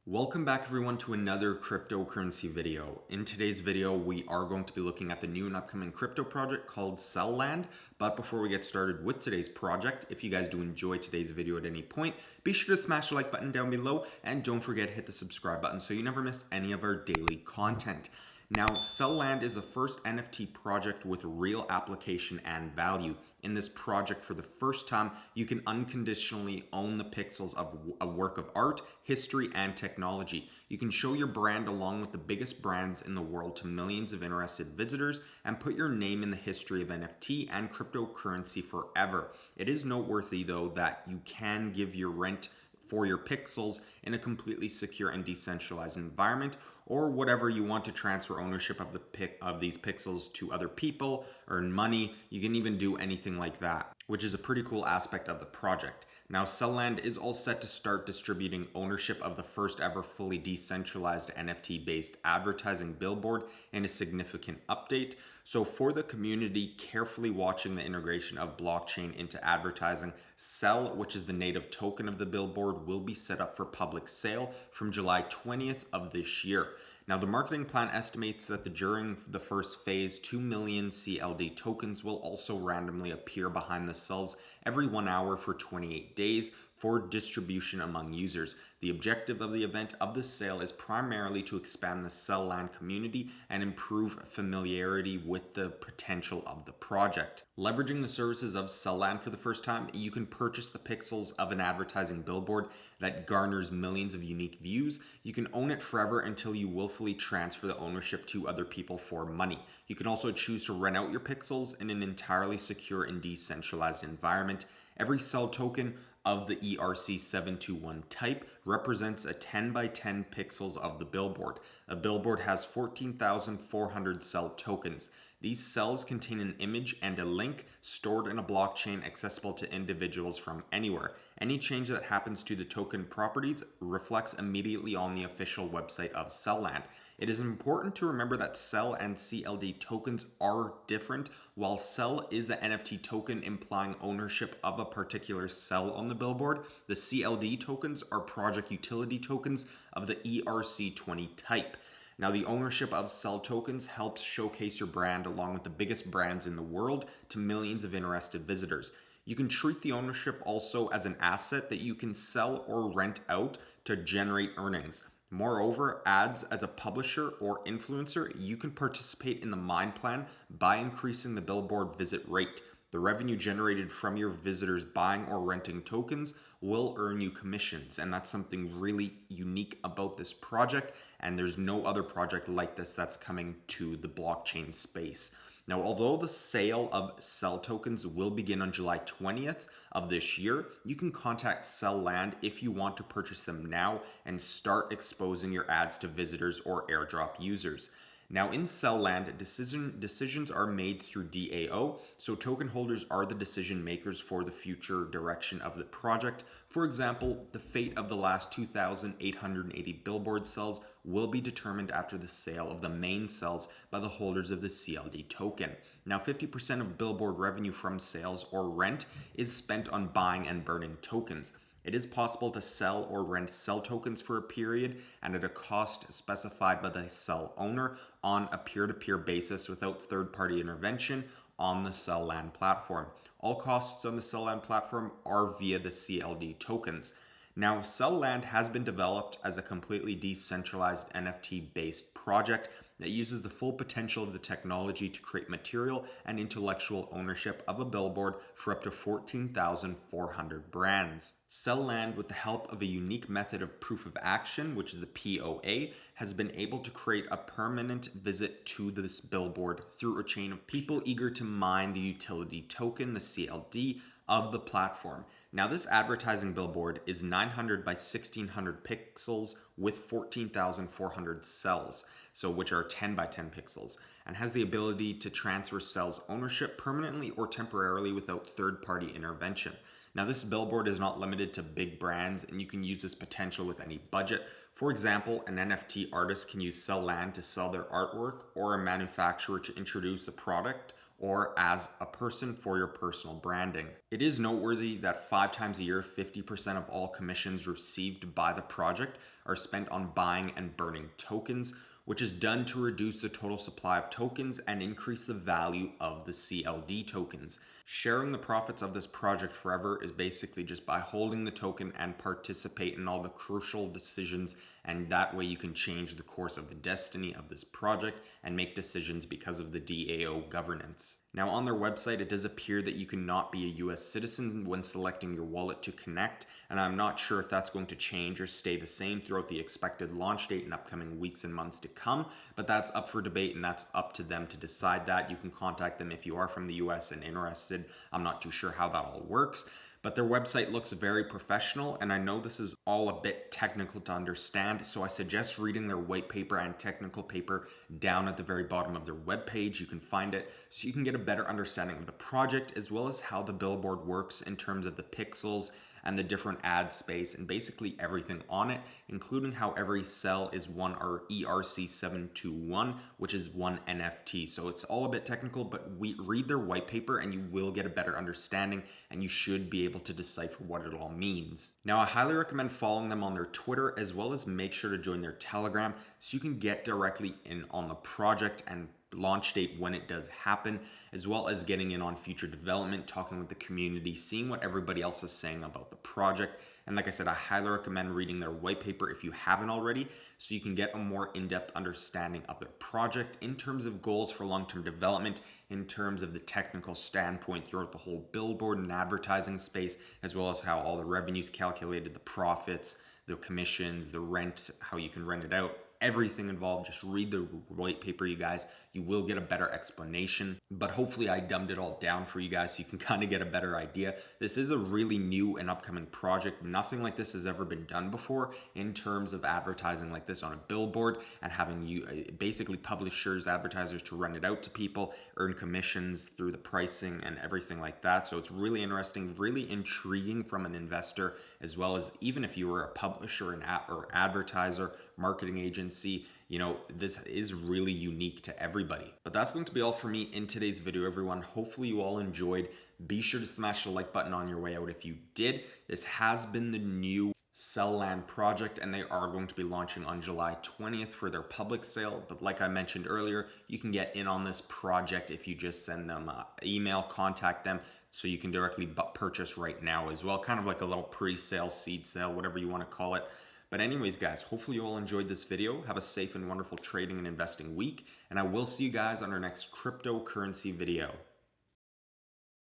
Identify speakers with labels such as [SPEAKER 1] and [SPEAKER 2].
[SPEAKER 1] Welcome back everyone to another cryptocurrency video. In today's video, we are going to be looking at the new and upcoming crypto project called Cellland. But before we get started with today's project, if you guys do enjoy today's video at any point, be sure to smash the like button down below and don't forget to hit the subscribe button so you never miss any of our daily content. Now, Cellland is the first NFT project with real application and value. In this project, for the first time, you can unconditionally own the pixels of a work of art, history, and technology. You can show your brand along with the biggest brands in the world to millions of interested visitors and put your name in the history of NFT and cryptocurrency forever. It is noteworthy, though, that you can give your rent for your pixels in a completely secure and decentralized environment, or whatever you want to transfer ownership of these pixels to other people, earn money. You can even do anything like that, which is a pretty cool aspect of the project. Now, Cellland is all set to start distributing ownership of the first ever fully decentralized NFT-based advertising billboard in a significant update. So for the community carefully watching the integration of blockchain into advertising, Cell, which is the native token of the billboard, will be set up for public sale from July 20th of this year. Now, the marketing plan estimates that during the first phase, 2 million CLD tokens will also randomly appear behind the cells every 1 hour for 28 days for distribution among users. The objective of the event of the sale is primarily to expand the Cellland community and improve familiarity with the potential of the project. Leveraging the services of Cellland for the first time, you can purchase the pixels of an advertising billboard that garners millions of unique views. You can own it forever until you willfully transfer the ownership to other people for money. You can also choose to rent out your pixels in an entirely secure and decentralized environment. Every cell token of the ERC721 type represents a 10 by 10 pixels of the billboard. A billboard has 14,400 cell tokens. These cells contain an image and a link stored in a blockchain accessible to individuals from anywhere. Any change that happens to the token properties reflects immediately on the official website of Cellland. It is important to remember that Cell and CLD tokens are different. While Cell is the NFT token implying ownership of a particular cell on the billboard, the CLD tokens are project utility tokens of the ERC20 type. Now, the ownership of Cell tokens helps showcase your brand along with the biggest brands in the world to millions of interested visitors. You can treat the ownership also as an asset that you can sell or rent out to generate earnings. Moreover, as a publisher or influencer, you can participate in the mine plan by increasing the billboard visit rate. The revenue generated from your visitors buying or renting tokens will earn you commissions, and that's something really unique about this project, and there's no other project like this that's coming to the blockchain space. Now, although the sale of Cell tokens will begin on July 20th of this year, you can contact Cellland if you want to purchase them now and start exposing your ads to visitors or airdrop users. Now, in Cellland, decisions are made through DAO, so token holders are the decision makers for the future direction of the project. For example, the fate of the last 2,880 billboard cells will be determined after the sale of the main cells by the holders of the CLD token. Now, 50% of billboard revenue from sales or rent is spent on buying and burning tokens. It is possible to sell or rent Cell tokens for a period and at a cost specified by the Cell owner on a peer-to-peer basis without third-party intervention on the Cellland platform. All costs on the Cellland platform are via the CLD tokens. Now, Cellland has been developed as a completely decentralized NFT-based project that uses the full potential of the technology to create material and intellectual ownership of a billboard for up to 14,400 brands. Cellland, with the help of a unique method of proof of action, which is the POA, has been able to create a permanent visit to this billboard through a chain of people eager to mine the utility token, the CLD, of the platform. Now, this advertising billboard is 900 by 1600 pixels with 14,400 cells, so which are 10 by 10 pixels, and has the ability to transfer cells ownership permanently or temporarily without third-party intervention. Now, this billboard is not limited to big brands, and you can use this potential with any budget. For example, an NFT artist can use Cellland to sell their artwork, or a manufacturer to introduce a product or as a person for your personal branding. It is noteworthy that 5 times a year, 50% of all commissions received by the project are spent on buying and burning tokens, which is done to reduce the total supply of tokens and increase the value of the CLD tokens. Sharing the profits of this project forever is basically just by holding the token and participate in all the crucial decisions, and that way you can change the course of the destiny of this project and make decisions because of the DAO governance. Now, on their website, it does appear that you cannot be a US citizen when selecting your wallet to connect, and I'm not sure if that's going to change or stay the same throughout the expected launch date in upcoming weeks and months to come, but that's up for debate and that's up to them to decide that. You can contact them if you are from the US and interested. I'm not too sure how that all works. But their website looks very professional, and I know this is all a bit technical to understand, so I suggest reading their white paper and technical paper down at the very bottom of their webpage. You can find it so you can get a better understanding of the project as well as how the billboard works in terms of the pixels and the different ad space and basically everything on it, including how every cell is one ERC721, which is one NFT. So it's all a bit technical, but we read their white paper and you will get a better understanding and you should be able to decipher what it all means. Now, I highly recommend following them on their Twitter as well as make sure to join their Telegram so you can get directly in on the project and launch date when it does happen, as well as getting in on future development, talking with the community, seeing what everybody else is saying about the project. And like I said, I highly recommend reading their white paper if you haven't already, so you can get a more in-depth understanding of their project in terms of goals for long-term development, in terms of the technical standpoint throughout the whole billboard and advertising space, as well as how all the revenues calculated, the profits, the commissions, the rent, how you can rent it out, everything involved. Just read the white paper, you guys. You will get a better explanation, but hopefully I dumbed it all down for you guys so you can kind of get a better idea. This is a really new and upcoming project. Nothing like this has ever been done before in terms of advertising like this on a billboard and having you basically publishers, advertisers to rent it out to people, earn commissions through the pricing and everything like that. So it's really interesting, really intriguing from an investor, as well as even if you were a publisher or advertiser, marketing agency. You know, this is really unique to everybody. But that's going to be all for me in today's video, everyone. Hopefully you all enjoyed. Be sure to smash the like button on your way out if you did. This has been the new CellLand project, and they are going to be launching on July 20th for their public sale. But like I mentioned earlier, you can get in on this project if you just send them an email, contact them, so you can directly purchase right now as well. Kind of like a little pre-sale, seed sale, whatever you want to call it. But anyways, guys, hopefully you all enjoyed this video. Have a safe and wonderful trading and investing week, and I will see you guys on our next cryptocurrency video.